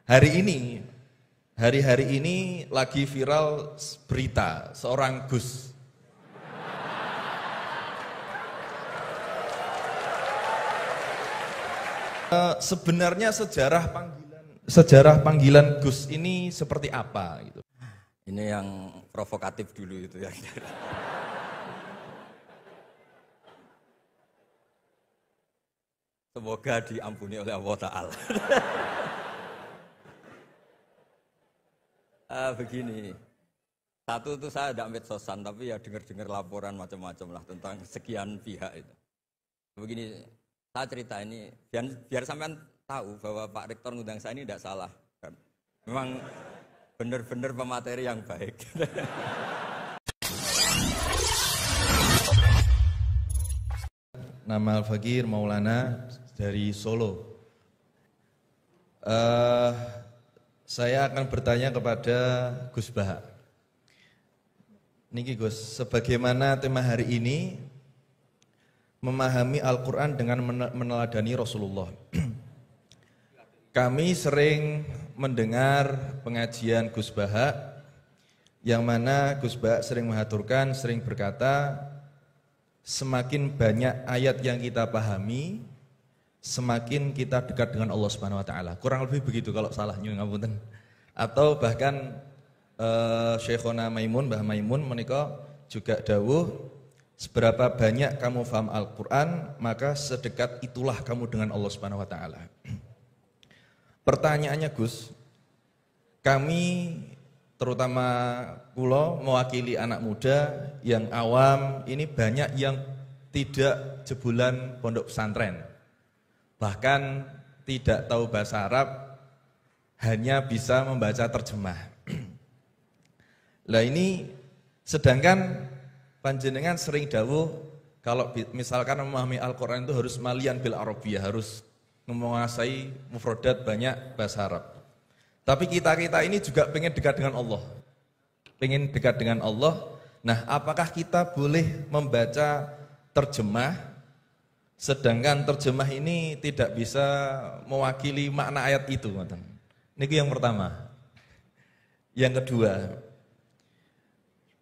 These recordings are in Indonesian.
Hari-hari ini lagi viral berita seorang Gus. Sebenarnya sejarah panggilan Gus ini seperti apa gitu. Ini yang provokatif dulu itu ya. Semoga diampuni oleh Allah Ta'ala. Begini, satu itu saya tidak medsosan, tapi ya dengar-dengar laporan macam-macam lah tentang sekian pihak itu. Begini, saya cerita ini biar sampean tahu bahwa Pak Rektor ngundang saya ini tidak salah. Memang benar-benar pemateri yang baik. Nama Al-Fakir Maulana dari Solo. Saya akan bertanya kepada Gus Baha. Niki Gus, sebagaimana tema hari ini memahami Al-Quran dengan meneladani Rasulullah. Kami sering mendengar pengajian Gus Baha, yang mana Gus Baha sering mengaturkan, sering berkata, semakin banyak ayat yang kita pahami, semakin kita dekat dengan Allah Subhanahu wa taala. Kurang lebih begitu kalau salah nyuwun ngapunten. Atau bahkan Syekhona Maimun, Mbah Maimun menika juga dawuh, seberapa banyak kamu paham Al-Qur'an, maka sedekat itulah kamu dengan Allah Subhanahu wa taala. Pertanyaannya Gus, kami terutama kula mewakili anak muda yang awam ini banyak yang tidak jebolan pondok pesantren. Bahkan tidak tahu bahasa Arab, hanya bisa membaca terjemah. Lah ini sedangkan panjenengan sering dawuh kalau misalkan memahami Al-Qur'an itu harus malian bil Arabiyah, harus menguasai mufradat banyak bahasa Arab. Tapi kita ini juga pengen dekat dengan Allah. Pengen dekat dengan Allah. Nah, apakah kita boleh membaca terjemah sedangkan terjemah ini tidak bisa mewakili makna ayat itu? Ini yang pertama. Yang kedua,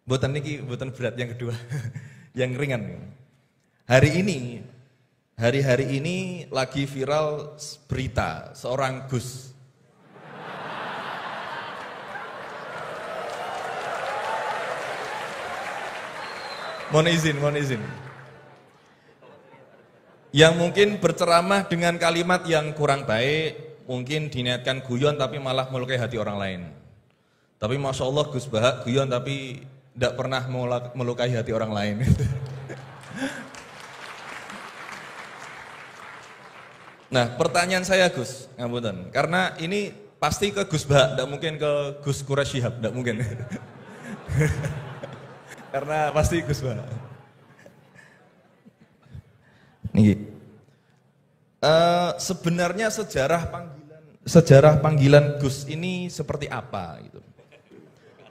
buatan berat yang kedua, yang ringan. Hari-hari ini lagi viral berita seorang Gus. Mohon izin. Yang mungkin berceramah dengan kalimat yang kurang baik, mungkin diniatkan guyon tapi malah melukai hati orang lain. Tapi Masya Allah Gus Baha guyon tapi tidak pernah melukai hati orang lain. Nah, pertanyaan saya Gus, ngapunten, karena ini pasti ke Gus Baha, tidak mungkin ke Gus Quraisy Shihab, tidak mungkin. Karena pasti Gus Baha. Sebenarnya sejarah panggilan Gus ini seperti apa gitu?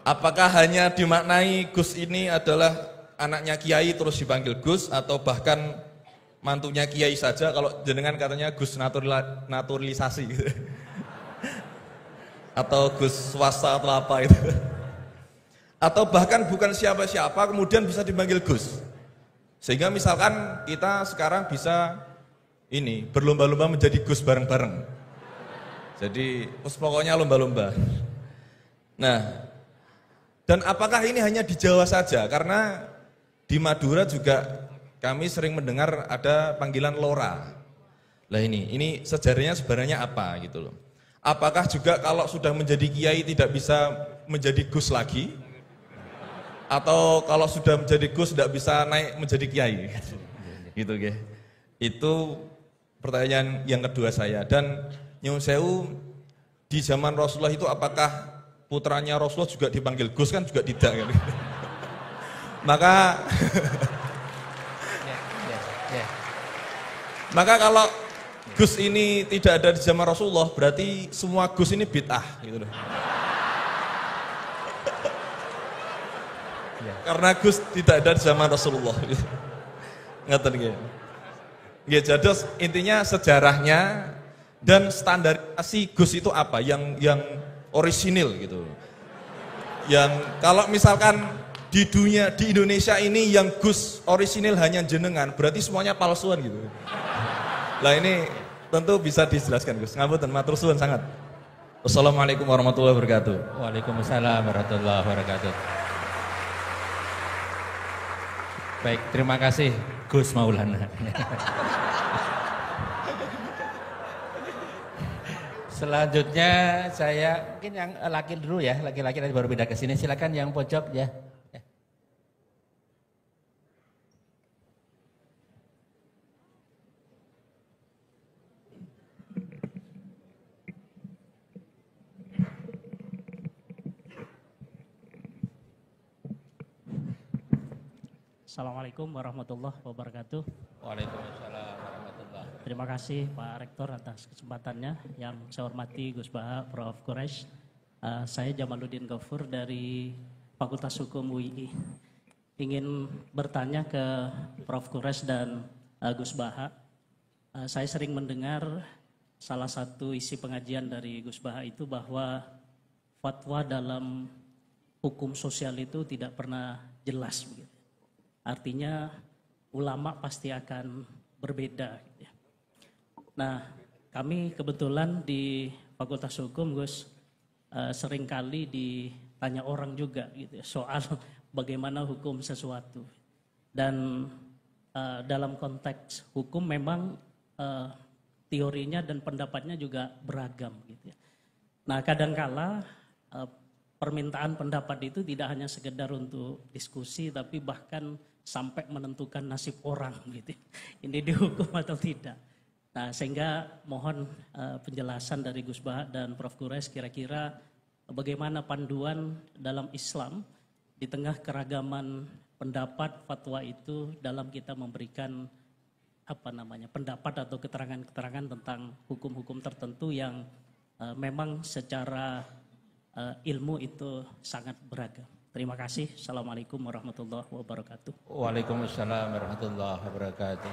Apakah hanya dimaknai Gus ini adalah anaknya Kiai terus dipanggil Gus, atau bahkan mantunya Kiai saja, kalau jenengan katanya Gus naturalisasi gitu. Atau Gus swasta atau apa itu. Atau bahkan bukan siapa-siapa kemudian bisa dipanggil Gus. Sehingga misalkan kita sekarang bisa ini berlomba-lomba menjadi Gus bareng-bareng. Jadi pokoknya lomba-lomba. Nah, dan apakah ini hanya di Jawa saja? Karena di Madura juga kami sering mendengar ada panggilan Lora. Lah ini sejarahnya sebenarnya apa gitu loh. Apakah juga kalau sudah menjadi kiai tidak bisa menjadi Gus lagi? Atau kalau sudah menjadi Gus tidak bisa naik menjadi kiai? Gitu ya. Itu pertanyaan yang kedua saya. Dan nyuwun sewu, di zaman Rasulullah itu apakah putranya Rasulullah juga dipanggil Gus? Kan juga tidak kan. Maka kalau Gus ini tidak ada di zaman Rasulullah, berarti semua Gus ini bid'ah gitu loh. Karena Gus tidak ada di zaman Rasulullah. Ngeten nggih. Nggih, jadi intinya sejarahnya Dan standarisasi Gus itu apa? Yang orisinil gitu. Yang kalau misalkan di Indonesia ini yang Gus orisinil hanya jenengan, berarti semuanya palsuan gitu. Lah ini tentu bisa dijelaskan Gus. Ngapunten, matur suwun sangat. Wassalamualaikum warahmatullahi wabarakatuh. Waalaikumsalam warahmatullahi wabarakatuh. Baik, terima kasih Gus Maulana. Selanjutnya saya mungkin yang laki dulu ya, laki-laki nanti baru pindah ke sini. Silakan yang pojok ya. Assalamualaikum warahmatullahi wabarakatuh. Waalaikumsalam warahmatullahi. Terima kasih Pak Rektor atas kesempatannya. Yang saya hormati Gus Baha, Prof. Quraisy. Saya Jamaluddin Ghafur dari Fakultas Hukum UII. Ingin bertanya ke Prof. Quraisy dan Gus Baha. Saya sering mendengar salah satu isi pengajian dari Gus Baha itu bahwa fatwa dalam hukum sosial itu tidak pernah jelas begitu. Artinya ulama pasti akan berbeda. Gitu ya. Nah, kami kebetulan di Fakultas Hukum, Gus, seringkali ditanya orang juga gitu ya, soal bagaimana hukum sesuatu. Dan dalam konteks hukum memang teorinya dan pendapatnya juga beragam. Gitu ya. Nah, kadangkala permintaan pendapat itu tidak hanya sekedar untuk diskusi, tapi bahkan sampai menentukan nasib orang gitu. Ini dihukum atau tidak. Nah, sehingga mohon penjelasan dari Gus Baha dan Prof. Quraisy kira-kira bagaimana panduan dalam Islam di tengah keragaman pendapat fatwa itu dalam kita memberikan pendapat atau keterangan-keterangan tentang hukum-hukum tertentu yang memang secara ilmu itu sangat beragam. Terima kasih. Assalamualaikum warahmatullahi wabarakatuh. Waalaikumsalam warahmatullahi wabarakatuh.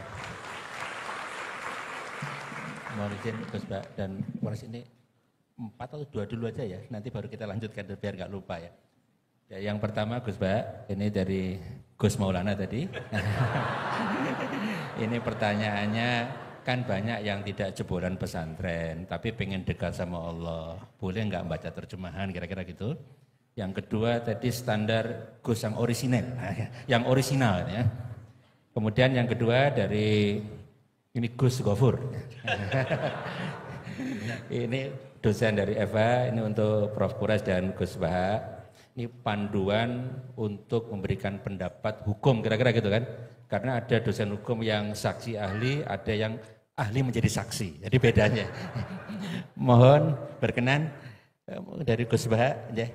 Mohon izin Gus Baha dan Quraisy ini 4 atau 2 dulu aja ya. Nanti baru kita lanjutkan biar nggak lupa ya. Ya, yang pertama Gus Baha, ini dari Gus Maulana tadi. Ini pertanyaannya, kan banyak yang tidak jebolan pesantren, tapi pengen dekat sama Allah. Boleh nggak baca terjemahan kira-kira gitu? Yang kedua tadi standar Gus yang orisinal, yang orisinal ya. Kemudian yang kedua dari ini Gus Ghafur. Ini dosen dari Eva, ini untuk Prof. Quraisy dan Gus Baha. Ini panduan untuk memberikan pendapat hukum, kira-kira gitu kan. Karena ada dosen hukum yang saksi ahli, ada yang ahli menjadi saksi. Jadi bedanya. Mohon berkenan dari Gus Baha. Ya.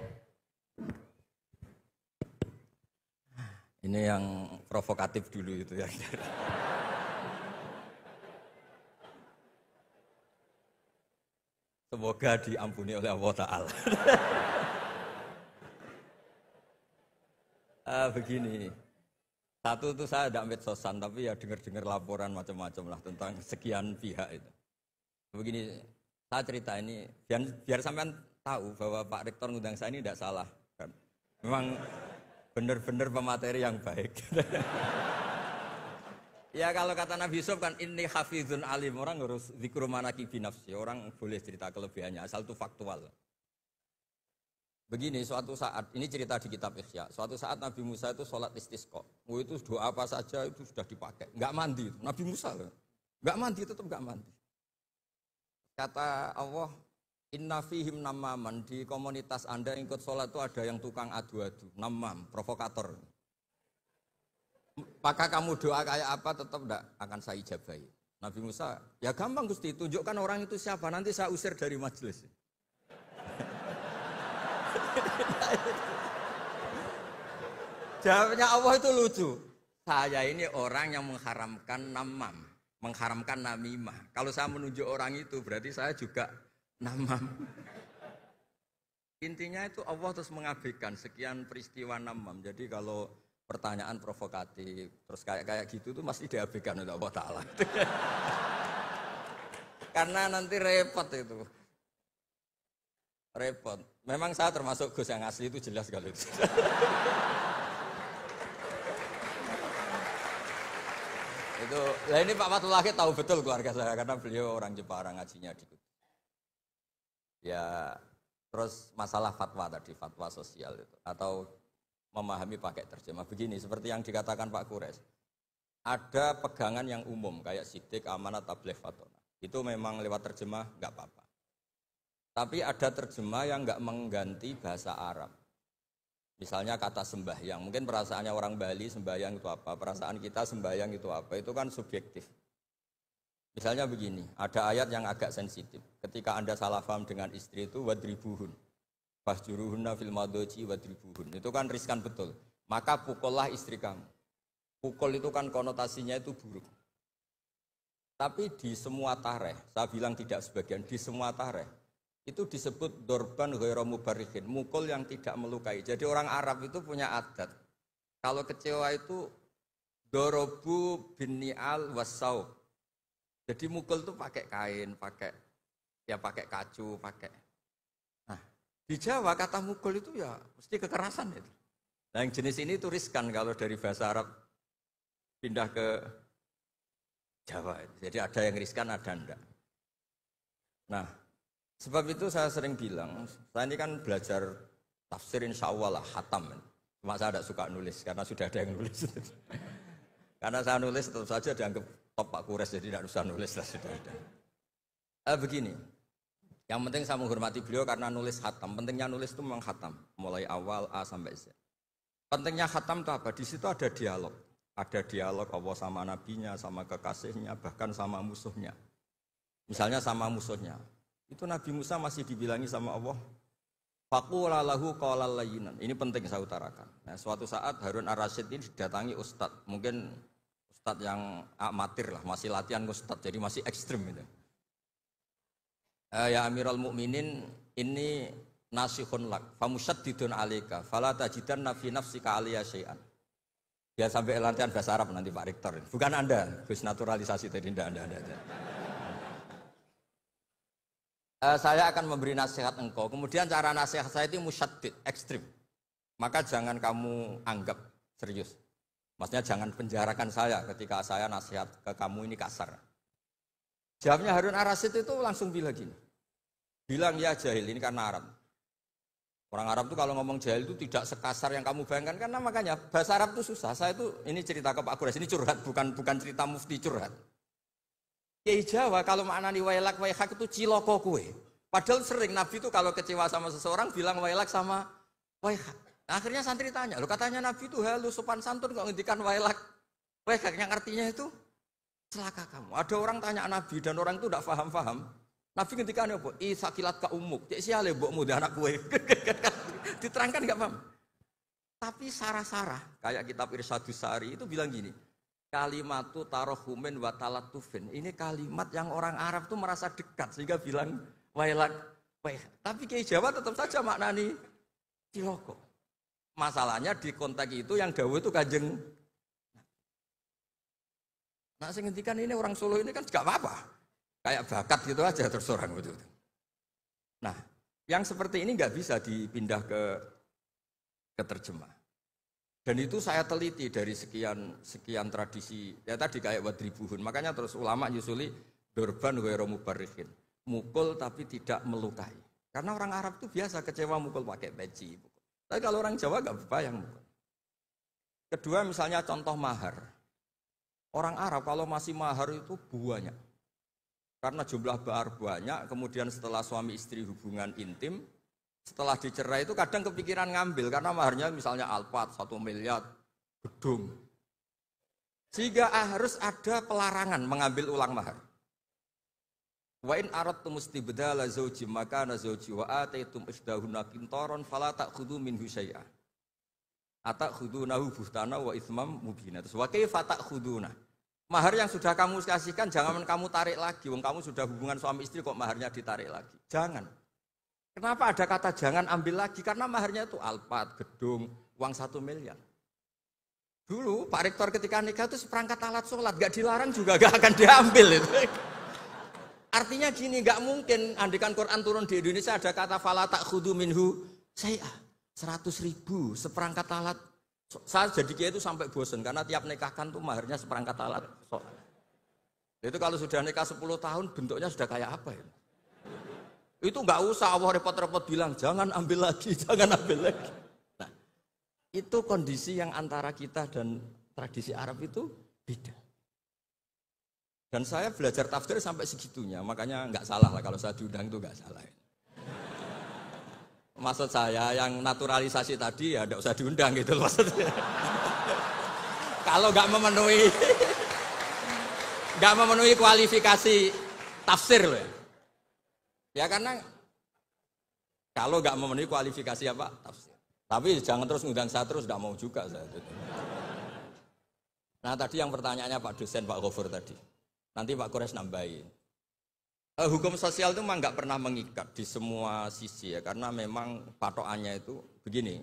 Ini yang provokatif dulu itu ya. Semoga diampuni oleh Allah Ta'ala. Begini, satu itu saya tidak medsosan, tapi ya dengar-dengar laporan macam-macam lah tentang sekian pihak itu. Begini, saya cerita ini, biar sampean tahu bahwa Pak Rektor ngundang saya ini tidak salah. Kan? Memang benar-benar pemateri yang baik. Ya kalau kata Nabi Yusuf kan ini hafizun alim, orang harus zikru manaqibi nafsi, orang boleh cerita kelebihannya asal itu faktual. Begini, suatu saat, ini cerita di kitab Ihya, suatu saat Nabi Musa itu sholat istisqa, itu doa apa saja itu sudah dipakai, nggak mandi, Nabi Musa nggak mandi, tetap nggak mandi. Kata Allah, inna fihim namaman, di komunitas Anda yang ikut sholat itu ada yang tukang adu-adu, namam, provokator. Maka kamu doa kayak apa tetap tidak akan saya ijabahi. Nabi Musa, ya gampang Gusti, tunjukkan orang itu siapa, nanti saya usir dari majelis. Jawabnya Allah itu lucu. Saya ini orang yang mengharamkan namam, mengharamkan namimah. Kalau saya menunjuk orang itu berarti saya juga namam. Intinya itu Allah terus mengabaikan sekian peristiwa namam. Jadi kalau pertanyaan provokatif terus kayak gitu itu mesti diabaikan oleh Allah Ta'ala. Karena nanti repot itu. Repot. Memang saya termasuk Gus yang asli itu jelas kalau itu. Itu, nah ini Pak Fatullah tahu betul keluarga saya karena beliau orang Jepara ngajinya di Kudus. Ya, terus masalah fatwa tadi, fatwa sosial itu atau memahami pakai terjemah begini seperti yang dikatakan Pak Kures. Ada pegangan yang umum kayak sidik, amanat, tabligh, fatona. Itu memang lewat terjemah enggak apa-apa. Tapi ada terjemah yang enggak mengganti bahasa Arab. Misalnya kata sembahyang, mungkin perasaannya orang Bali sembahyang itu apa, perasaan kita sembahyang itu apa, itu kan subjektif. Misalnya begini, ada ayat yang agak sensitif. Ketika Anda salah paham dengan istri itu wadribuhun, fahjuruhunna fil madoji wadribuhun. Itu kan riskan betul. Maka pukullah istri kamu. Pukul itu kan konotasinya itu buruk. Tapi di semua tareh, saya bilang tidak sebagian, di semua tareh, itu disebut dorban ghairu mubarrihin, mukul yang tidak melukai. Jadi orang Arab itu punya adat. Kalau kecewa itu dorobu bin ni'al wassaub. Jadi mukul itu pakai kain, pakai kacu, pakai. Nah, di Jawa kata mukul itu ya mesti kekerasan itu. Nah, yang jenis ini itu riskan kalau dari bahasa Arab pindah ke Jawa. Jadi ada yang riskan, ada enggak. Nah, sebab itu saya sering bilang, saya ini kan belajar tafsir insya Allah lah, khatam. Cuma saya tidak suka nulis, karena sudah ada yang nulis. Karena saya nulis tentu saja dianggap top Pak Kures, jadi tidak usah nulis lah, sudah ada. Begini, yang penting saya menghormati beliau karena nulis khatam. Pentingnya nulis itu memang khatam, mulai awal A sampai Z. Pentingnya khatam itu apa? Di situ ada dialog. Ada dialog Allah sama nabinya, sama kekasihnya, bahkan sama musuhnya. Misalnya sama musuhnya. Itu Nabi Musa masih dibilangi sama Allah, faqula lahu qawlan layyinan. Ini penting saya utarakan. Nah, suatu saat Harun Ar-Rasyid ini didatangi ustadz, mungkin ustadz yang amatir lah, masih latihan ustadz, jadi masih ekstrim itu. Ya Amirul Mukminin, ini nasihun lak, famusyaddidun alaika, fala tajidanna fi nafsika aliyya syai'an. Ya sampai latihan bahasa Arab nanti Pak Rektor. Bukan Anda, Gus naturalisasi tadi, Anda. Saya akan memberi nasihat engkau, kemudian cara nasihat saya itu musyaddid, ekstrim. Maka jangan kamu anggap serius. Maksudnya jangan penjarakan saya ketika saya nasihat ke kamu ini kasar. Jawabnya Harun Ar-Rasyid itu langsung bilang gini. Bilang ya jahil, ini karena Arab. Orang Arab itu kalau ngomong jahil itu tidak sekasar yang kamu bayangkan. Karena makanya bahasa Arab itu susah. Saya itu, ini cerita ke Pak Kures, ini curhat, bukan cerita mufti curhat. Kiai Jawa kalau maknani wailak waihak itu ciloko kue. Padahal sering Nabi itu kalau kecewa sama seseorang bilang wailak sama waihak. Akhirnya santri tanya, lo katanya Nabi itu halus sopan santun kok ngendikan wailak waihak, yang artinya itu celaka kamu. Ada orang tanya Nabi dan orang itu tidak paham. Nabi ngendikan apa? Sakilat ka umuk. Cek siale mbokmu dhe anak kue. Diterangkan enggak paham. Tapi sarah-sarah kayak kitab Irsyadus Sari itu bilang gini. Kalimatu tarohumin wa talatufin. Ini kalimat yang orang Arab tuh merasa dekat sehingga bilang wailak waihak. Tapi Kiai Jawa tetap saja maknani ciloko. Masalahnya di konteks itu yang dawuh itu Kanjeng. Nah, saya ngendikan ini orang Solo ini kan enggak apa-apa. Kayak bakat gitu aja terus orang gitu. Nah, yang seperti ini enggak bisa dipindah ke terjemah. Dan itu saya teliti dari sekian tradisi. Ya tadi kayak wadribuhun. Makanya terus ulama nyusuli dorban ghairu mubarrihin. Mukul tapi tidak melukai. Karena orang Arab itu biasa kecewa mukul pakai peci. Tapi kalau orang Jawa enggak bayang mukul. Kedua misalnya contoh mahar. Orang Arab kalau masih mahar itu banyak. Karena jumlah mahar banyak, kemudian setelah suami istri hubungan intim, setelah dicerai itu kadang kepikiran ngambil karena maharnya misalnya Alphard 1 miliar gedung. Sehingga harus ada pelarangan mengambil ulang mahar. Wa in aradtum istibdala zawji makana zawji wa ataitum isdahunna qintaran fala ta'khudhu minhu syai'a. Atakhudunahu buhtana wa itsmam mubina. Terus wa kaifa ta'khuduna? Mahar yang sudah kamu kasihkan jangan kamu tarik lagi. Wong kamu sudah hubungan suami istri kok maharnya ditarik lagi. Jangan. Kenapa ada kata jangan ambil lagi? Karena maharnya itu Alphard, gedung, uang 1 miliar. Dulu Pak Rektor ketika nikah itu seperangkat alat sholat, gak dilarang juga gak akan diambil itu. Artinya gini, nggak mungkin andikan Quran turun di Indonesia ada kata fala ta'khudhu minhu saya 100.000 seperangkat alat. Saya jadi kiai itu sampai bosen karena tiap nikahkan tuh maharnya seperangkat alat. Itu kalau sudah nikah 10 tahun bentuknya sudah kayak apa ya? Itu nggak usah Allah repot-repot bilang jangan ambil lagi, jangan ambil lagi. Nah, itu kondisi yang antara kita dan tradisi Arab itu beda. Dan saya belajar tafsir sampai segitunya, makanya nggak salah lah kalau saya diundang itu nggak salah. Maksud saya yang naturalisasi tadi ya nggak usah diundang gitu maksudnya. Kalau nggak memenuhi kualifikasi tafsir loh ya. Ya karena kalau nggak memenuhi kualifikasi apa tafsir. Tapi jangan terus ngundang saya terus, nggak mau juga saya. Nah tadi yang pertanyaannya Pak dosen Pak Ghafur tadi. Nanti Pak Quraisy nambahin. Hukum sosial itu memang nggak pernah mengikat di semua sisi ya, karena memang patokannya itu begini.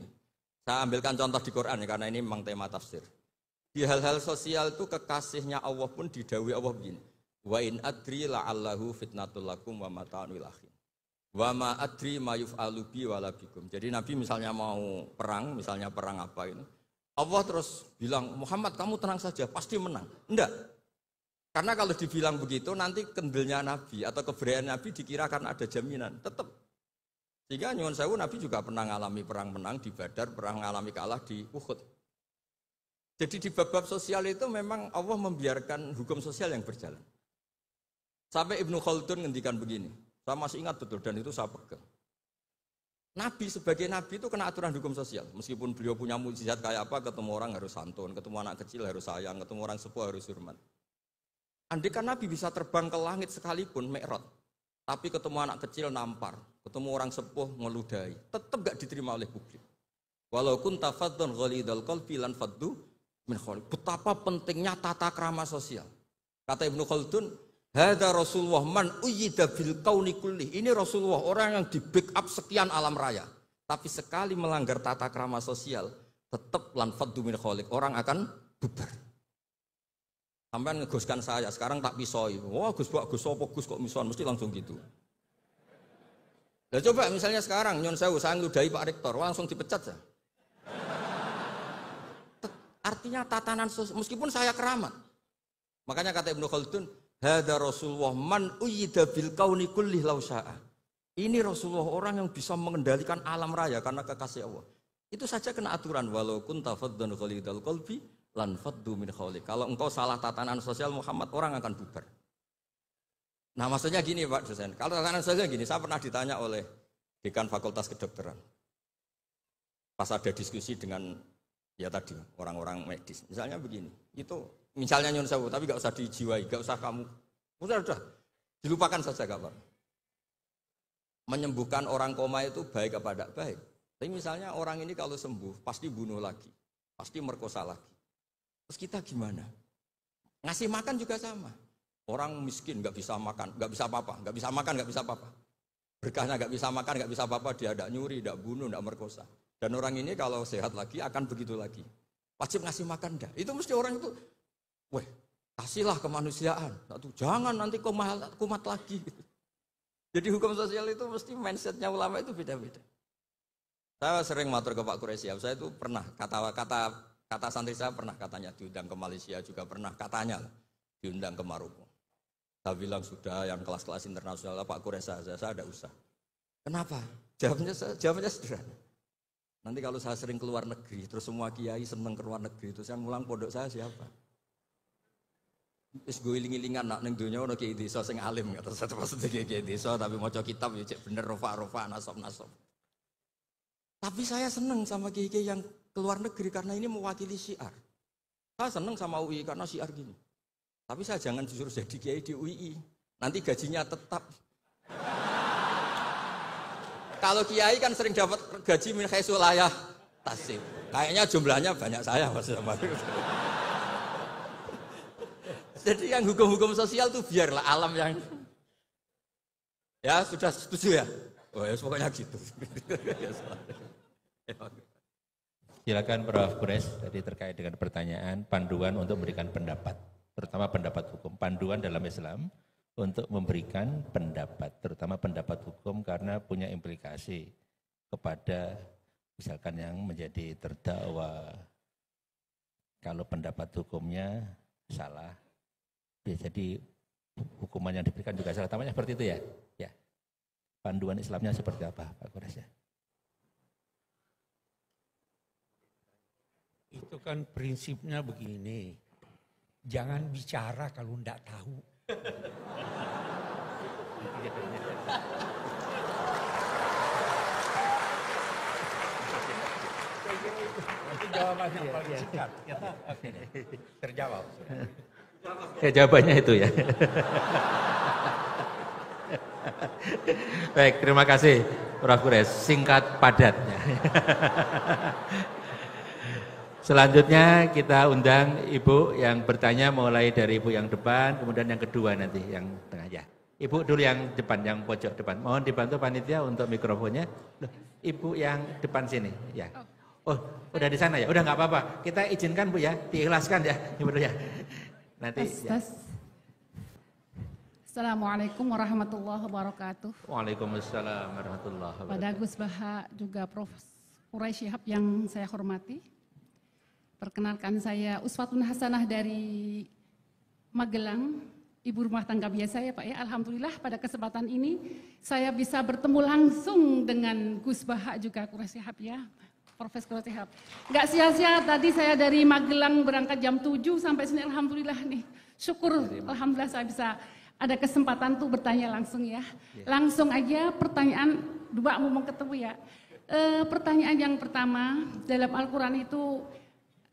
Saya ambilkan contoh di Quran ya, karena ini memang tema tafsir. Di hal-hal sosial itu kekasihnya Allah pun didhawuhi Allah begini. Wa in adri la'allahu fitnatul lakum wa mata'un wil akhin. Wa ma adri ma yuf'alu bi wala bikum. Jadi Nabi misalnya mau perang, misalnya perang apa ini. Allah terus bilang, "Muhammad kamu tenang saja, pasti menang." Enggak. Karena kalau dibilang begitu nanti kendilnya Nabi atau keberanian Nabi dikira karena ada jaminan, tetap. Sehingga nyuwun sewu Nabi juga pernah mengalami perang menang di Badar, pernah mengalami kalah di Uhud. Jadi di bab-bab sosial itu memang Allah membiarkan hukum sosial yang berjalan. Sampai Ibnu Khaldun ngendikan begini, saya masih ingat betul dan itu saya pegang. Nabi sebagai Nabi itu kena aturan hukum sosial. Meskipun beliau punya mukjizat kayak apa, ketemu orang harus santun, ketemu anak kecil harus sayang, ketemu orang sepuh harus hormat. Andaikan Nabi bisa terbang ke langit sekalipun, Mi'raj, tapi ketemu anak kecil nampar, ketemu orang sepuh ngeludahi, tetap gak diterima oleh publik. Walau kunta faddan ghalidhal qalbi lan faddu min khawlik. Betapa pentingnya tata krama sosial. Kata Ibnu Khaldun, hadza Rasulullah man uyyida bil kauni kulli. Ini Rasulullah, orang yang di backup sekian alam raya. Tapi sekali melanggar tata krama sosial, tetap lan faddu min khawlik. Orang akan bubar. Sampai ngegoskan saya, sekarang tak pisoi. Wah Gus apa Gus kok mison, mesti langsung gitu. Nah coba misalnya sekarang, nyon sewu, saya ngeludahi Pak Rektor, langsung dipecat ya. Artinya tatanan sosial, meskipun saya keramat. Makanya kata Ibnu Khaldun, hadza Rasulullah man uyyida bil kauni kulli law syaa. Ini Rasulullah orang yang bisa mengendalikan alam raya karena kekasih Allah. Itu saja kena aturan, walau kunta faddan ghalidhal qalbi lan faddu min khawlik. Kalau engkau salah tatanan sosial Muhammad, orang akan bubar. Nah maksudnya gini Pak dosen, kalau tatanan sosial gini, saya pernah ditanya oleh dekan Fakultas Kedokteran. Pas ada diskusi dengan ya tadi orang-orang medis, misalnya begini, itu misalnya nyun sewu, tapi gak usah dijiwai, gak usah kamu, udah dilupakan saja gak Pak. Menyembuhkan orang koma itu baik apa tidak baik. Tapi misalnya orang ini kalau sembuh pasti bunuh lagi, pasti merkosa lagi. Terus kita gimana? Ngasih makan juga sama. Orang miskin nggak bisa makan, nggak bisa apa-apa, nggak bisa makan, nggak bisa apa-apa. Berkahnya nggak bisa makan, nggak bisa apa-apa, dia tidak nyuri, tidak bunuh, tidak merkosa. Dan orang ini kalau sehat lagi akan begitu lagi. Wajib ngasih makan dah. Itu mesti orang itu, weh, kasihlah kemanusiaan. Satu, jangan nanti kumat lagi. Jadi hukum sosial itu mesti mindsetnya ulama itu beda-beda. Saya sering matur ke Pak Quraisy, saya itu pernah kata santri saya pernah katanya diundang ke Malaysia juga pernah katanya diundang ke Maroko. Saya bilang sudah yang kelas-kelas internasional Pak Quraisy saya ada usah. Kenapa? Jawabnya sederhana. Nanti kalau saya sering keluar negeri, terus semua kiai seneng keluar negeri, terus yang ngulang pondok saya siapa? Terus gue iling-ilingan nak neng dunia ono kiai desa sing alim, terus satu maksudnya kiai desa tapi mau kitab ya cek bener rofa nasab. Tapi saya seneng sama kiai-kiai yang keluar negeri karena ini mewakili syiar. Saya seneng sama UI karena syiar gini. Tapi saya jangan disuruh jadi kiai di UI. Nanti gajinya tetap. Kalau kiai kan sering dapat gaji min khaisul layah tasib. Kayaknya jumlahnya banyak saya maksudnya. Jadi yang hukum-hukum sosial tuh biarlah alam yang. Ya sudah setuju ya. Oh ya pokoknya gitu. Silakan Prof. Quraisy tadi terkait dengan pertanyaan panduan untuk memberikan pendapat, terutama pendapat hukum, panduan dalam Islam untuk memberikan pendapat, terutama pendapat hukum karena punya implikasi kepada misalkan yang menjadi terdakwa. Kalau pendapat hukumnya salah, ya jadi hukuman yang diberikan juga salah. Tampaknya seperti itu ya. Ya. Panduan Islamnya seperti apa, Pak Kores ya? Itu kan prinsipnya begini, jangan bicara kalau enggak tahu. Itu jawabannya paling singkat. Oke, terjawab. Ya jawabannya itu ya. Baik, terima kasih Prof. Kures, singkat padat. Selanjutnya kita undang Ibu yang bertanya mulai dari Ibu yang depan, kemudian yang kedua nanti yang tengah ya. Ibu dulu yang depan, yang pojok depan. Mohon dibantu panitia untuk mikrofonnya. Loh, Ibu yang depan sini, ya. Oh, udah di sana ya? Udah nggak apa-apa. Kita izinkan Bu ya, diikhlaskan ya, Ibu ya. Nanti. Ya. Assalamualaikum warahmatullahi wabarakatuh. Waalaikumsalam warahmatullahi wabarakatuh. Pada Gus Baha juga Prof. Quraisy Shihab yang saya hormati. Perkenalkan saya Uswatun Hasanah dari Magelang, ibu rumah tangga biasa ya Pak ya. Alhamdulillah pada kesempatan ini saya bisa bertemu langsung dengan Gus Baha juga Quraisy Shihab ya, Profesor Quraisy Shihab. Enggak sia-sia tadi saya dari Magelang berangkat jam 7 sampai sini alhamdulillah nih. Syukur alhamdulillah saya bisa ada kesempatan tuh bertanya langsung ya. Langsung aja pertanyaan dua mau ketemu ya. Pertanyaan yang pertama dalam Al-Qur'an itu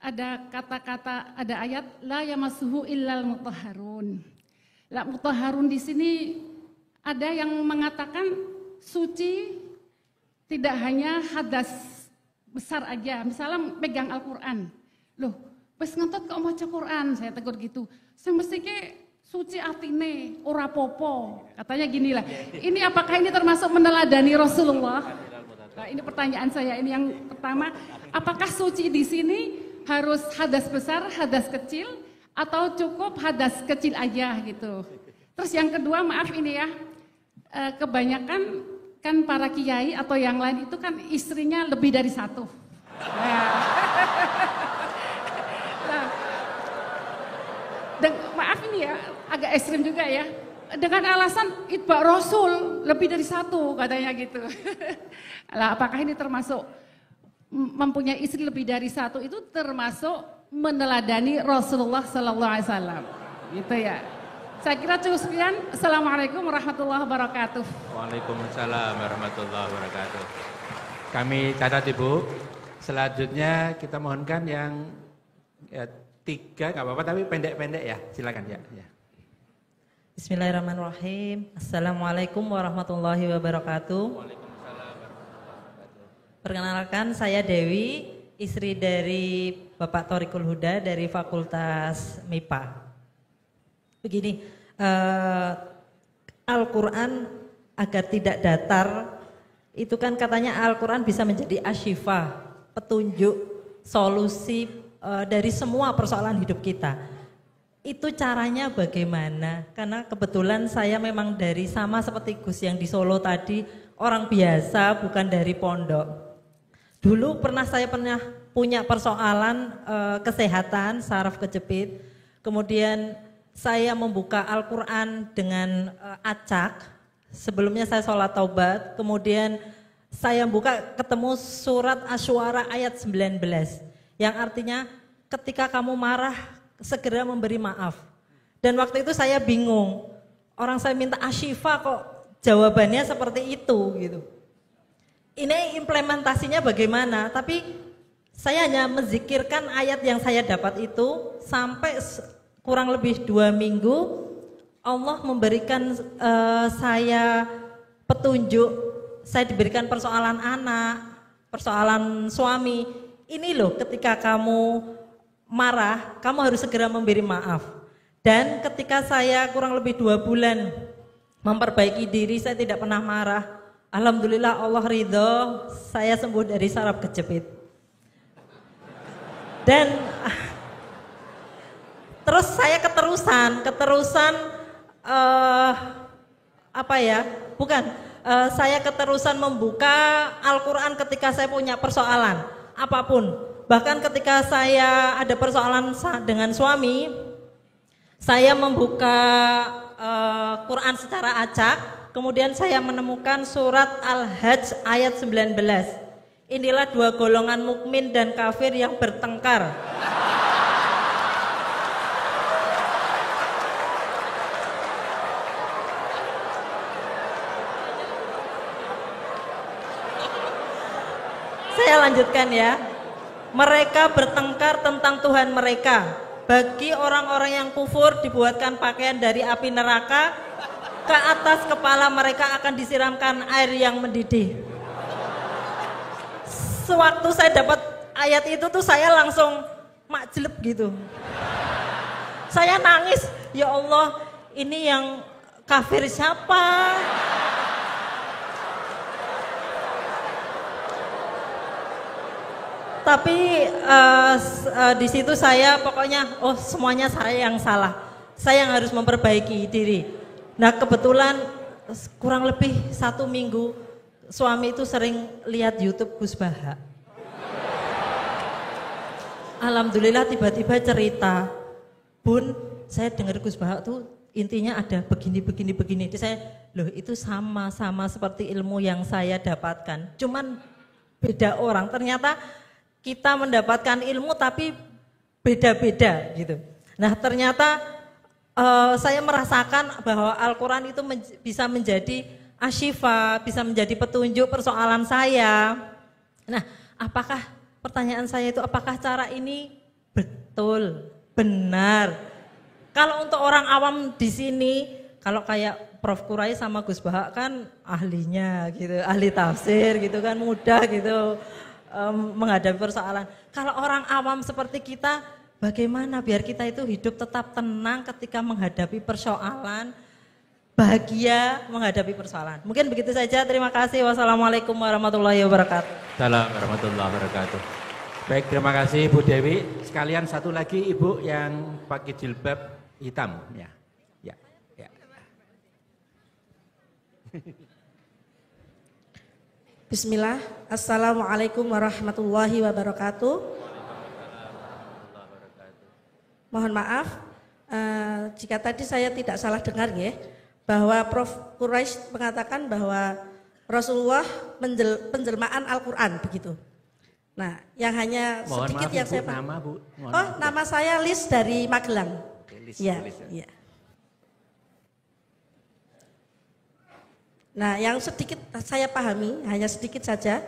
ada kata-kata, ada ayat la yamassuhu illal mutahharun. La mutahharun di sini ada yang mengatakan suci tidak hanya hadas besar aja. Misalnya pegang Al-Qur'an. Loh, wis ngentot kok maca Qur'an, saya tegur gitu. Sing mestike suci atine ora popo. Katanya gini lah. Ini apakah ini termasuk meneladani Rasulullah? Nah, ini pertanyaan saya ini yang pertama, apakah suci di sini harus hadas besar, hadas kecil, atau cukup hadas kecil aja gitu. Terus yang kedua, maaf ini ya, kebanyakan kan para kiai atau yang lain itu kan istrinya lebih dari satu. Nah, maaf ini ya, agak ekstrim juga ya. Dengan alasan itba Rasul lebih dari satu katanya gitu. Lah, apakah ini termasuk mempunyai istri lebih dari satu itu termasuk meneladani Rasulullah Sallallahu Alaihi Wasallam, gitu ya. Saya kira cukup sekian. Assalamualaikum warahmatullahi wabarakatuh. Waalaikumsalam warahmatullahi wabarakatuh. Kami catat Ibu. Selanjutnya kita mohonkan yang ya, 3, nggak apa-apa tapi pendek-pendek ya. Silakan ya. Bismillahirrahmanirrahim. Assalamualaikum warahmatullahi wabarakatuh. Perkenalkan, saya Dewi, istri dari Bapak Thoriqul Huda dari Fakultas MIPA. Begini, Al-Quran agar tidak datar, itu kan katanya Al-Quran bisa menjadi asyifa, petunjuk, solusi dari semua persoalan hidup kita. Itu caranya bagaimana? Karena kebetulan saya memang dari sama seperti Gus yang di Solo tadi, orang biasa bukan dari pondok. Dulu saya pernah punya persoalan kesehatan, saraf kejepit. Kemudian saya membuka Al-Quran dengan acak. Sebelumnya saya sholat taubat. Kemudian saya buka ketemu surat Asy-Syu'ara ayat 19. Yang artinya ketika kamu marah segera memberi maaf. Dan waktu itu saya bingung. Orang saya minta asyifa kok jawabannya seperti itu gitu. Ini implementasinya bagaimana, tapi saya hanya menzikirkan ayat yang saya dapat itu sampai kurang lebih 2 minggu Allah memberikan saya petunjuk, saya diberikan persoalan anak, persoalan suami. Ini loh ketika kamu marah, kamu harus segera memberi maaf. Dan ketika saya kurang lebih 2 bulan memperbaiki diri, saya tidak pernah marah. Alhamdulillah Allah ridho, saya sembuh dari saraf kejepit. Dan terus saya keterusan apa ya? Bukan. Saya keterusan membuka Al-Quran ketika saya punya persoalan apapun. Bahkan ketika saya ada persoalan dengan suami, saya membuka Quran secara acak. Kemudian saya menemukan surat Al-Hajj ayat 19. Inilah dua golongan mukmin dan kafir yang bertengkar. Saya lanjutkan ya. Mereka bertengkar tentang Tuhan mereka. Bagi orang-orang yang kufur dibuatkan pakaian dari api neraka. Ke atas kepala mereka akan disiramkan air yang mendidih. Sewaktu saya dapat ayat itu tuh saya langsung makjeleb gitu. Saya nangis, ya Allah, ini yang kafir siapa? Tapi di situ saya pokoknya, oh semuanya saya yang salah. Saya yang harus memperbaiki diri. Nah kebetulan kurang lebih 1 minggu suami itu sering lihat YouTube Gus Baha. Alhamdulillah tiba-tiba cerita, Bun, saya dengar Gus Baha tuh intinya ada begini. Jadi saya, loh itu sama seperti ilmu yang saya dapatkan. Cuman beda orang. Ternyata kita mendapatkan ilmu tapi beda-beda gitu. Nah ternyata saya merasakan bahwa Al-Quran itu bisa menjadi asyifa, bisa menjadi petunjuk persoalan saya. Nah apakah pertanyaan saya itu apakah cara ini betul, benar? Kalau untuk orang awam di sini, kalau kayak Prof. Kurai sama Gus Baha kan ahlinya gitu, ahli tafsir gitu kan, mudah gitu menghadapi persoalan. Kalau orang awam seperti kita, bagaimana biar kita itu hidup tetap tenang ketika menghadapi persoalan, bahagia menghadapi persoalan. Mungkin begitu saja, terima kasih. Wassalamualaikum warahmatullahi wabarakatuh. Assalamualaikum warahmatullahi wabarakatuh. Baik, terima kasih Bu Dewi. Sekalian satu lagi Ibu yang pakai jilbab hitam ya. Ya. Bismillah, Assalamualaikum warahmatullahi wabarakatuh. Mohon maaf, jika tadi saya tidak salah dengar ya, bahwa Prof. Quraisy mengatakan bahwa Rasulullah penjelmaan Al-Quran begitu. Nah, yang hanya Mohon sedikit maaf, yang Ibu, saya nama Bu. Mohon Oh, maaf. nama saya Lis dari Magelang. Lis, Ya, Lis, ya. ya. Nah, yang sedikit saya pahami, hanya sedikit saja,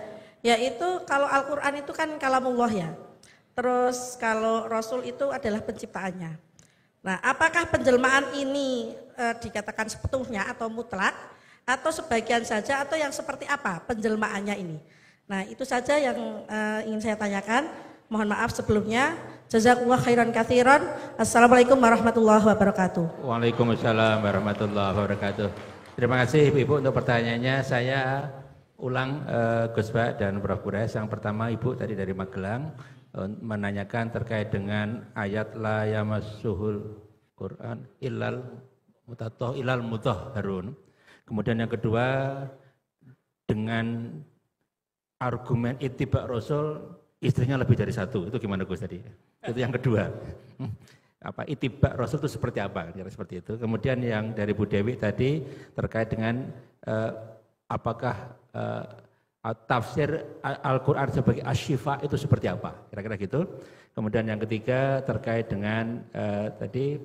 yaitu kalau Al-Quran itu kan kalamullah ya. Terus kalau Rasul itu adalah penciptaannya. Nah, apakah penjelmaan ini dikatakan sepenuhnya atau mutlak, atau sebagian saja, atau yang seperti apa penjelmaannya ini? Nah, itu saja yang ingin saya tanyakan. Mohon maaf sebelumnya. Jazakumullah khairan katsiran. Assalamualaikum warahmatullahi wabarakatuh. Waalaikumsalam warahmatullahi wabarakatuh. Terima kasih Ibu untuk pertanyaannya. Saya ulang Gus Baha dan Prof. Quraisy. Yang pertama Ibu tadi dari Magelang menanyakan terkait dengan ayat la yamassuhul Quran illal mutahharun. Kemudian yang kedua dengan argumen ittiba Rasul istrinya lebih dari satu. Itu gimana Gus tadi? Itu yang kedua. Apa ittiba Rasul itu seperti apa? Kira seperti itu. Kemudian yang dari Bu Dewi tadi terkait dengan apakah tafsir Al-Quran sebagai asyifa itu seperti apa? Kira-kira gitu. Kemudian yang ketiga terkait dengan tadi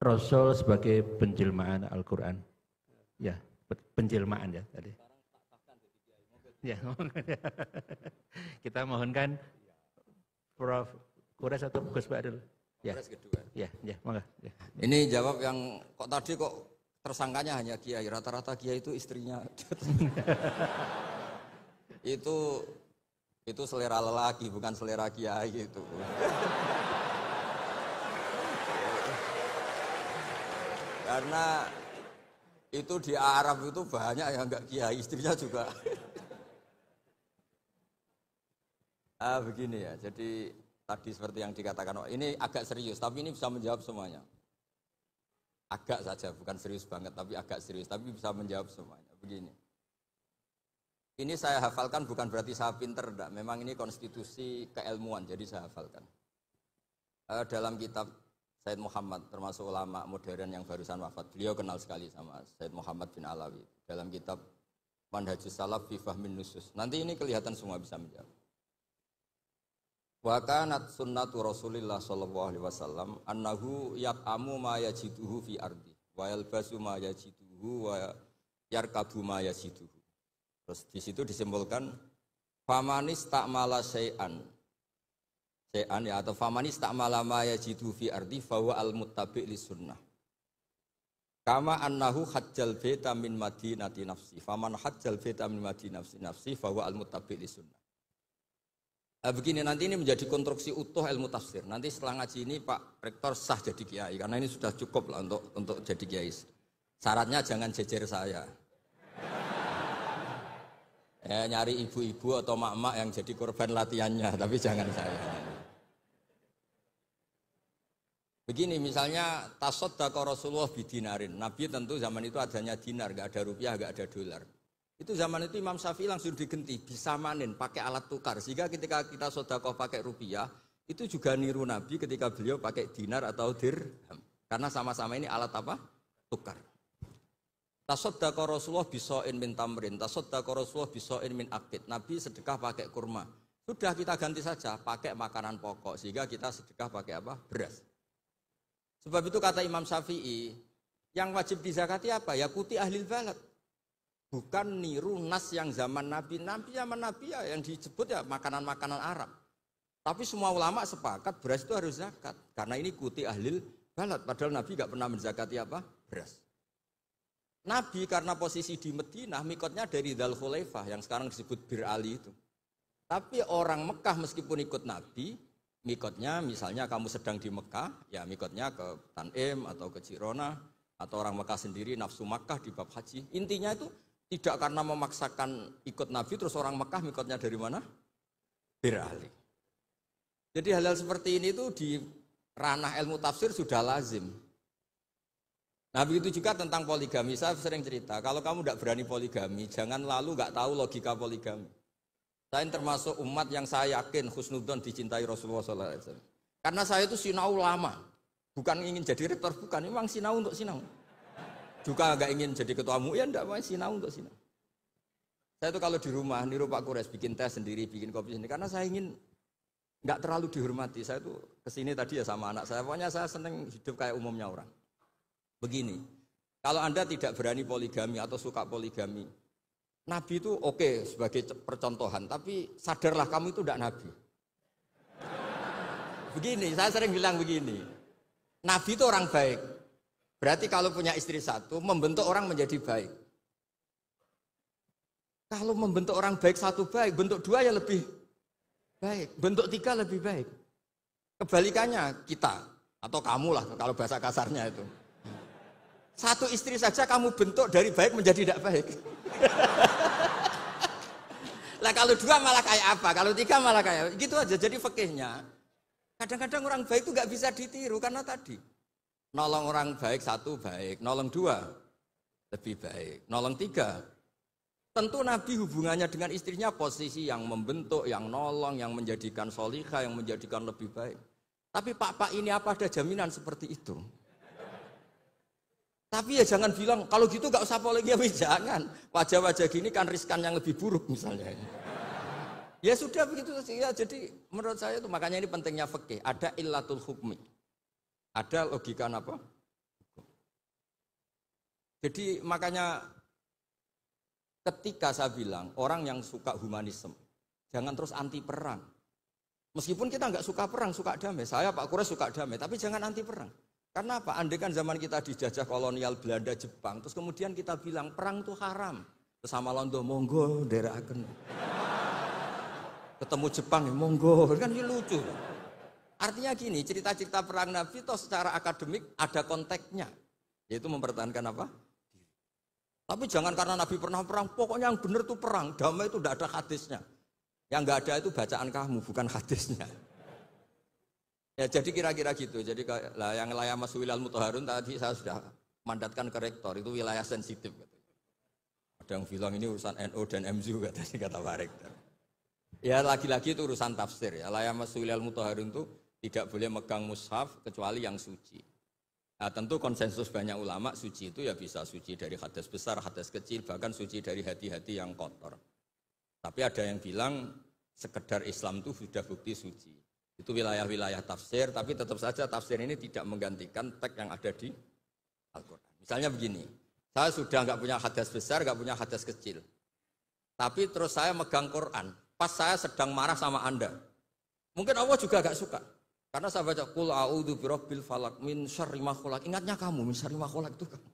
Rasul sebagai penjelmaan Al-Quran. Ya, penjelmaan ya tadi. Ya, kita mohonkan Prof. Quraisy atau Gus Baha dulu. Ya, Kedua. ya, monggo. Ya. Ini jawab yang kok tadi kok tersangkanya hanya kiai, rata-rata kiai itu istrinya. itu selera lelaki bukan selera kiai gitu. Karena itu di Arab itu banyak yang enggak kiai, istrinya juga. Begini ya, jadi tadi seperti yang dikatakan, ini agak serius, tapi ini bisa menjawab semuanya. agak saja, bukan serius banget, tapi agak serius, tapi bisa menjawab semuanya. Begini. Ini saya hafalkan bukan berarti saya pinter, enggak. Memang ini konstitusi keilmuan, jadi saya hafalkan. Dalam kitab Said Muhammad, termasuk ulama modern yang barusan wafat, beliau kenal sekali sama Said Muhammad bin Alawi. Dalam kitab Manhajus Salaf fi Fahmin Nusus. Nanti ini kelihatan semua bisa menjawab. Wa kanat sunnatu Rasulillah sallallahu alaihi wasallam annahu yat'amu ma yajiduhu fi ardi wa yalbasu ma yajiduhu wa yarkabu ma yajiduhu. Terus di situ disimpulkan famanis ta'mala syai'an ya, atau famanis ta'mala ma yajiduhu fi ardi fa huwa al-muttabi' lis sunnah. Kama annahu hajjal baita min madinati nafsi faman hajjal baita min madinati nafsi fa huwa al-muttabi' lis sunnah. Begini, nanti ini menjadi konstruksi utuh ilmu tafsir. Nanti setelah ngaji ini Pak Rektor sah jadi kiai, karena ini sudah cukup lah untuk jadi kiai. Syaratnya jangan jejer saya. Nyari ibu-ibu atau mak-mak yang jadi korban latihannya, tapi jangan saya. Begini, misalnya tasaddaqa Rasulullah bidinarin. Nabi tentu zaman itu adanya dinar, gak ada rupiah, gak ada dolar. Itu zaman itu Imam Syafi'i langsung digenti, disamanin pakai alat tukar. Sehingga ketika kita sedekah pakai rupiah, itu juga niru Nabi ketika beliau pakai dinar atau dirham. Karena sama-sama ini alat apa? Tukar. Tasaddaqa Rasulullah biso'in min tamrin, tasaddaqa Rasulullah biso'in min aqid. Nabi sedekah pakai kurma. Sudah kita ganti saja, pakai makanan pokok. Sehingga kita sedekah pakai apa? Beras. Sebab itu kata Imam Syafi'i, yang wajib dizakati apa? Ya kuti ahlil balad. Bukan niru nas yang zaman Nabi. Nabi zaman Nabi ya yang disebut ya makanan-makanan Arab. Tapi semua ulama sepakat beras itu harus zakat. Karena ini kuti ahlil balad. Padahal Nabi gak pernah menzakati apa? Beras. Nabi karena posisi di Madinah, mikotnya dari Dzul Khulaifah yang sekarang disebut Bir Ali itu. Tapi orang Mekah meskipun ikut Nabi, mikotnya misalnya kamu sedang di Mekah, ya mikotnya ke Tanim atau ke Jirona. Atau orang Mekah sendiri nafsu Makkah di bab haji. Intinya itu tidak karena memaksakan ikut Nabi, terus orang Mekah mikotnya dari mana? Bir Ali. Jadi hal-hal seperti ini itu di ranah ilmu tafsir sudah lazim. Nah begitu juga tentang poligami, saya sering cerita, kalau kamu tidak berani poligami, jangan lalu nggak tahu logika poligami. Saya termasuk umat yang saya yakin husnudzon dicintai Rasulullah SAW. Karena saya itu sinau lama, bukan ingin jadi rektor, bukan, memang sinau untuk sinau. Juga nggak ingin jadi ketua MUI, ya enggak, mau sinau untuk sinau. Saya itu kalau di rumah, niru Pak Kures, bikin teh sendiri, bikin kopi sendiri, karena saya ingin nggak terlalu dihormati. Saya tuh kesini tadi ya sama anak saya, pokoknya saya seneng hidup kayak umumnya orang. Begini, kalau Anda tidak berani poligami atau suka poligami, Nabi itu oke sebagai percontohan, tapi sadarlah kamu itu tidak Nabi. Begini, saya sering bilang begini, Nabi itu orang baik. Berarti kalau punya istri satu, membentuk orang menjadi baik. Kalau membentuk orang baik satu baik, bentuk dua ya lebih baik, bentuk tiga lebih baik. Kebalikannya kita, atau kamu lah kalau bahasa kasarnya itu. Satu istri saja kamu bentuk dari baik menjadi tidak baik. Lah kalau dua malah kayak apa? Kalau tiga malah kayak gitu aja. Jadi fikihnya. Kadang-kadang orang baik itu nggak bisa ditiru karena tadi. Nolong orang baik satu baik, nolong dua lebih baik, nolong tiga. Tentu Nabi hubungannya dengan istrinya posisi yang membentuk, yang nolong, yang menjadikan solihah, yang menjadikan lebih baik. Tapi Pak ini apa ada jaminan seperti itu? Tapi ya jangan bilang, kalau gitu gak usah poligami, jangan. Wajah-wajah gini kan riskan yang lebih buruk misalnya. Ya sudah begitu ya, jadi menurut saya itu makanya ini pentingnya fikih. Ada illatul hukmi. Ada logika apa? Jadi makanya ketika saya bilang orang yang suka humanisme, jangan terus anti perang. Meskipun kita nggak suka perang, suka damai. Saya Pak Kures suka damai, tapi jangan anti perang. Karena apa? Andai kan zaman kita dijajah kolonial Belanda, Jepang, terus kemudian kita bilang perang itu haram. Terus sama Londo, monggo, deraken. Ketemu Jepang, monggo, kan ini lucu. Artinya gini, cerita-cerita perang Nabi toh secara akademik ada konteksnya, yaitu mempertahankan apa? Tapi jangan karena Nabi pernah perang, pokoknya yang benar itu perang, damai itu tidak ada hadisnya. Yang nggak ada itu bacaan kamu, bukan hadisnya. Ya jadi kira-kira gitu. Jadi lah yang layama suwilal mutahharun tadi saya sudah mandatkan ke rektor, itu wilayah sensitif. Ada yang bilang ini urusan NU dan MZU kata Pak Rektor. Ya lagi-lagi itu urusan tafsir ya. La yamassul mutahharun itu tidak boleh megang mushaf kecuali yang suci. Nah, tentu konsensus banyak ulama suci itu ya bisa suci dari hadas besar, hadas kecil, bahkan suci dari hati-hati yang kotor. Tapi ada yang bilang sekedar Islam itu sudah bukti suci. Itu wilayah-wilayah tafsir, tapi tetap saja tafsir ini tidak menggantikan teks yang ada di Al-Quran. Misalnya begini, saya sudah nggak punya hadas besar, nggak punya hadas kecil. Tapi terus saya megang Quran, pas saya sedang marah sama Anda. Mungkin Allah juga nggak suka. Karena saya baca qul a'udzu birabbil falaq min syarri ma khalaq. Ingatnya kamu min syarri ma khalaq itu kamu.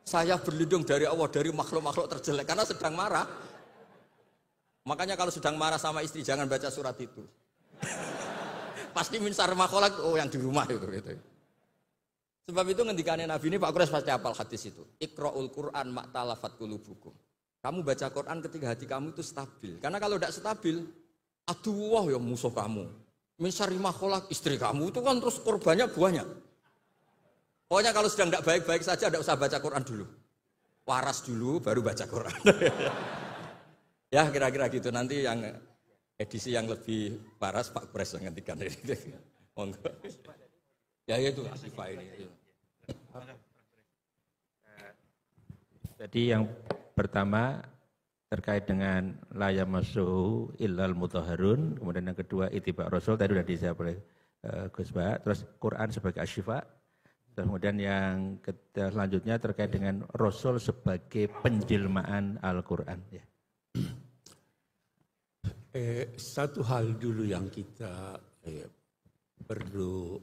Saya berlindung dari Allah dari makhluk-makhluk terjelek karena sedang marah. Makanya kalau sedang marah sama istri jangan baca surat itu. Pasti min syarri ma khalaq, oh yang di rumah itu gitu. Sebab itu ngendikane Nabi ini Pak Quraisy pasti hafal hadis itu. Iqra'ul Qur'an ma'talafat qulubukum. Kamu baca Quran ketika hati kamu itu stabil. Karena kalau tidak stabil, aduh ya musuh kamu. Min syarri ma khalaq, istri kamu itu kan terus korbannya banyak. Pokoknya kalau sedang tidak baik-baik saja tidak usah baca Quran dulu. Waras dulu baru baca Quran. Ya kira-kira gitu. Nanti yang edisi yang lebih waras Pak Pres yang ngantikan ini. Ya itu Asifah ini. Jadi yang pertama terkait dengan la yamassuhu illal mutahharun, kemudian yang kedua ittiba Rasul tadi sudah dijawab oleh Gus Bah, terus Quran sebagai asyifa, kemudian yang selanjutnya terkait dengan Rasul sebagai penjelmaan Al-Quran. Ya. Satu hal dulu yang kita perlu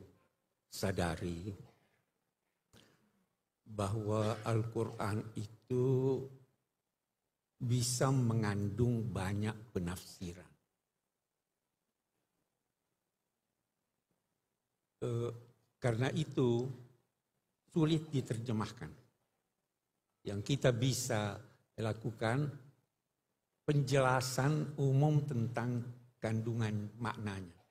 sadari bahwa Al-Quran itu bisa mengandung banyak penafsiran. Karena itu sulit diterjemahkan. Yang kita bisa lakukan penjelasan umum tentang kandungan maknanya.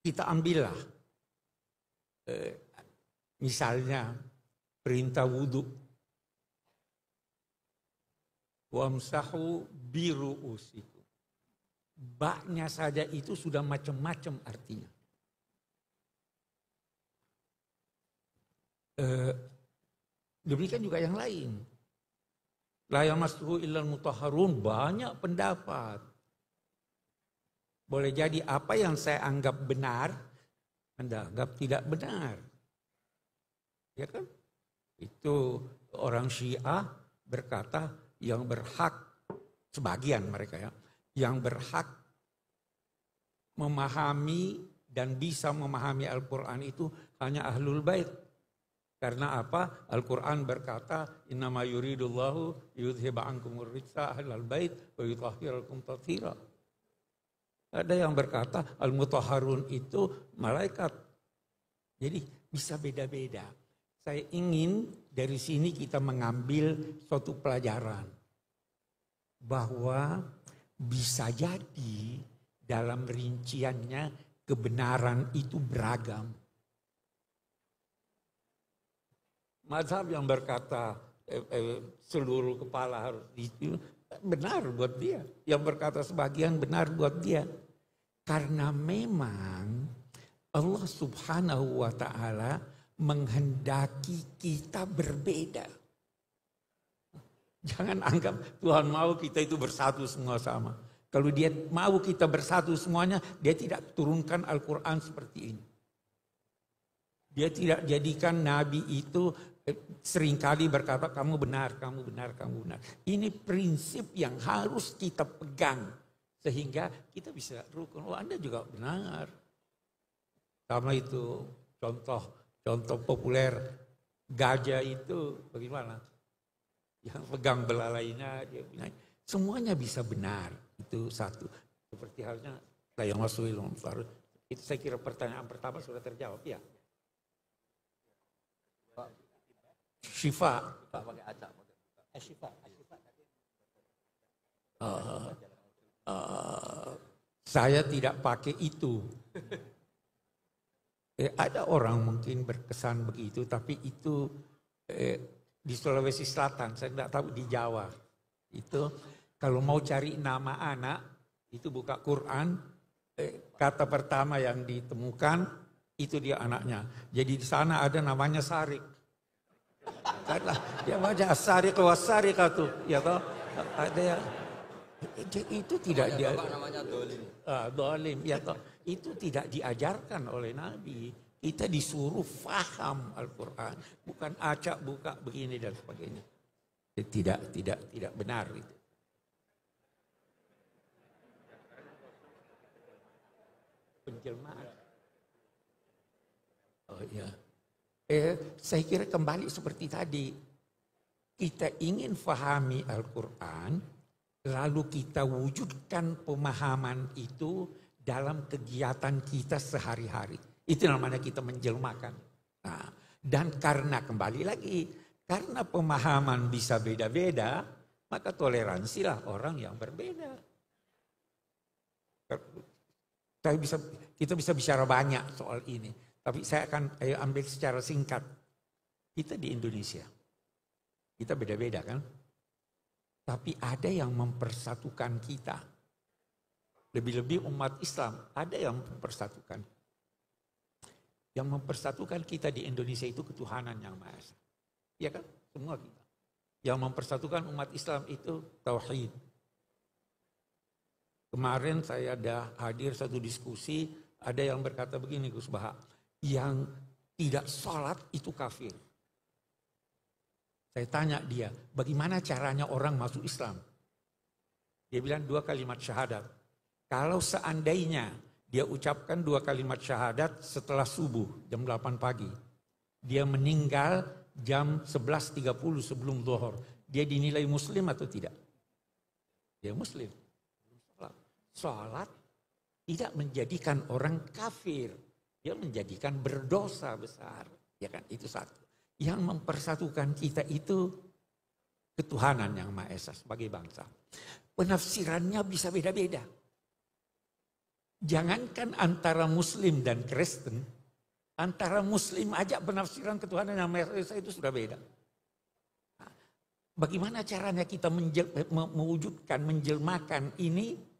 Kita ambillah misalnya perintah wudhu. Wamsahu biru'usikum. Baknya saja itu sudah macam-macam artinya. Demikian juga yang lain. La yamassuhu illal mutahharun, banyak pendapat. Boleh jadi apa yang saya anggap benar, Anda anggap tidak benar. Ya kan? Itu orang Syiah berkata yang berhak, sebagian mereka ya, yang berhak memahami dan bisa memahami Al-Quran itu hanya Ahlul Bait. Karena apa? Al-Quran berkata, innama yuridullahu yudhiba ankumur rijsa ahlal bait wa yutahhirakum tathira. Ada yang berkata Al-Mutahharun itu malaikat. Jadi bisa beda-beda. Saya ingin dari sini kita mengambil suatu pelajaran. Bahwa bisa jadi dalam rinciannya kebenaran itu beragam. Mazhab yang berkata seluruh kepala harus itu benar buat dia. Yang berkata sebagian benar buat dia. Karena memang Allah Subhanahu wa ta'ala menghendaki kita berbeda. Jangan anggap Tuhan mau kita itu bersatu semua sama. Kalau dia mau kita bersatu semuanya, dia tidak turunkan Al-Quran seperti ini. Dia tidak jadikan Nabi itu seringkali berkata kamu benar, kamu benar, kamu benar. Ini prinsip yang harus kita pegang. Sehingga kita bisa rukun, oh Anda juga benar. Sama itu contoh populer, gajah itu bagaimana? Yang pegang belalainya, dia bilang, semuanya bisa benar. Itu satu. Seperti halnya saya masuk ilmu. Itu saya kira pertanyaan pertama sudah terjawab, ya. Syifa. Syifa. Saya tidak pakai itu. Ada orang mungkin berkesan begitu, tapi itu di Sulawesi Selatan, saya tidak tahu di Jawa. Itu kalau mau cari nama anak, itu buka Quran, kata pertama yang ditemukan itu dia anaknya. Jadi di sana ada namanya Sarik. Karena dia baca Sarik Wasarik itu, ya toh ada yang itu tidak dia namanya Dolim. Dolim, ya toh itu tidak diajarkan oleh Nabi. Kita disuruh faham Al-Quran, bukan acak buka begini dan sebagainya. Tidak benar itu. Penjelmaan. Oh iya. Saya kira kembali seperti tadi. Kita ingin fahami Al-Quran, lalu kita wujudkan pemahaman itu dalam kegiatan kita sehari-hari. Itu namanya kita menjelmakan. Nah, dan karena kembali lagi, karena pemahaman bisa beda-beda, maka toleransilah orang yang berbeda. Kita bisa bicara banyak soal ini, tapi saya akan ambil secara singkat. Kita di Indonesia, kita beda-beda kan? Tapi ada yang mempersatukan kita. Lebih-lebih umat Islam, ada yang mempersatukan. Yang mempersatukan kita di Indonesia itu ketuhanan yang Maha Esa. Ya kan? Semua kita. Yang mempersatukan umat Islam itu tauhid. Kemarin saya ada hadir satu diskusi, ada yang berkata begini Gus Baha, yang tidak sholat itu kafir. Saya tanya dia, bagaimana caranya orang masuk Islam? Dia bilang 2 kalimat syahadat. Kalau seandainya dia ucapkan 2 kalimat syahadat setelah subuh jam 8 pagi. Dia meninggal jam 11.30 sebelum zuhur. Dia dinilai muslim atau tidak? Dia muslim. Sholat tidak menjadikan orang kafir. Dia menjadikan berdosa besar. Ya kan, itu satu. Yang mempersatukan kita itu ketuhanan yang Maha Esa sebagai bangsa. Penafsirannya bisa beda-beda. Jangankan antara Muslim dan Kristen, antara Muslim aja penafsiran ketuhanan yang Maha Esa itu sudah beda. Nah, bagaimana caranya kita mewujudkan, menjelmakan ini?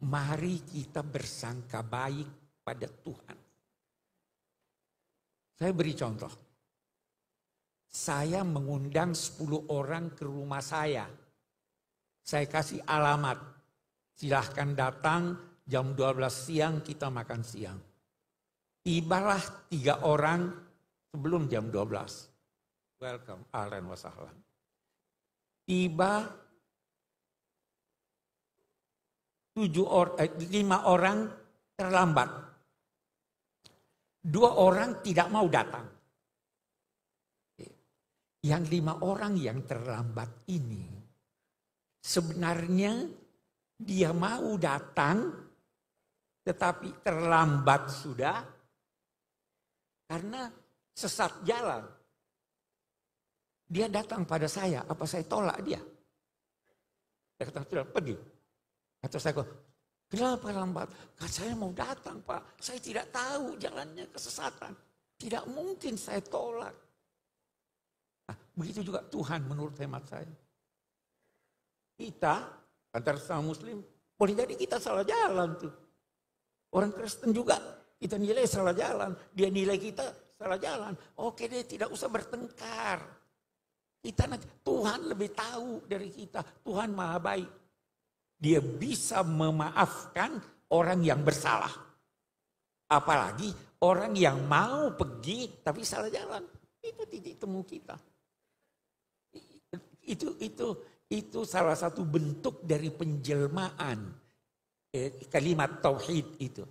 Mari kita bersangka baik pada Tuhan. Saya beri contoh. Saya mengundang 10 orang ke rumah saya. Saya kasih alamat. Silahkan datang. Jam 12 siang kita makan siang. Tibalah 3 orang sebelum jam 12. Welcome, ahlan wa sahlan. Tiba 5 orang terlambat. 2 orang tidak mau datang. Yang 5 orang yang terlambat ini sebenarnya dia mau datang tetapi terlambat sudah karena sesat jalan. Dia datang pada saya, apa saya tolak dia? Dia kata, sudah pergi. Atau saya kata, kenapa lambat? Kata saya mau datang Pak, saya tidak tahu jalannya kesesatan. Tidak mungkin saya tolak. Nah, begitu juga Tuhan menurut hemat saya. Kita, antara sama Muslim, boleh jadi kita salah jalan tuh. Orang Kristen juga kita nilai salah jalan. Dia nilai kita salah jalan. Oke deh, tidak usah bertengkar. Kita nanti, Tuhan lebih tahu dari kita. Tuhan maha baik. Dia bisa memaafkan orang yang bersalah. Apalagi orang yang mau pergi tapi salah jalan. Itu titik temu kita. Itu salah satu bentuk dari penjelmaan kalimat tauhid itu.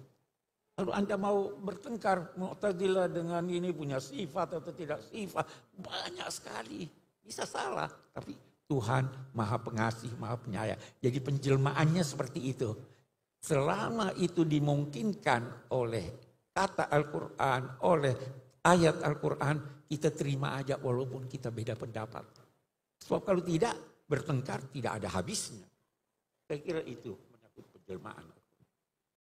Lalu Anda mau bertengkar, Mu'tazilah dengan ini punya sifat atau tidak sifat, banyak sekali. Bisa salah, tapi Tuhan maha pengasih, maha penyayang. Jadi penjelmaannya seperti itu. Selama itu dimungkinkan oleh kata Al-Quran, oleh ayat Al-Quran, kita terima aja walaupun kita beda pendapat. Sebab kalau tidak, bertengkar tidak ada habisnya. Saya kira itu menyangkut penjelmaan.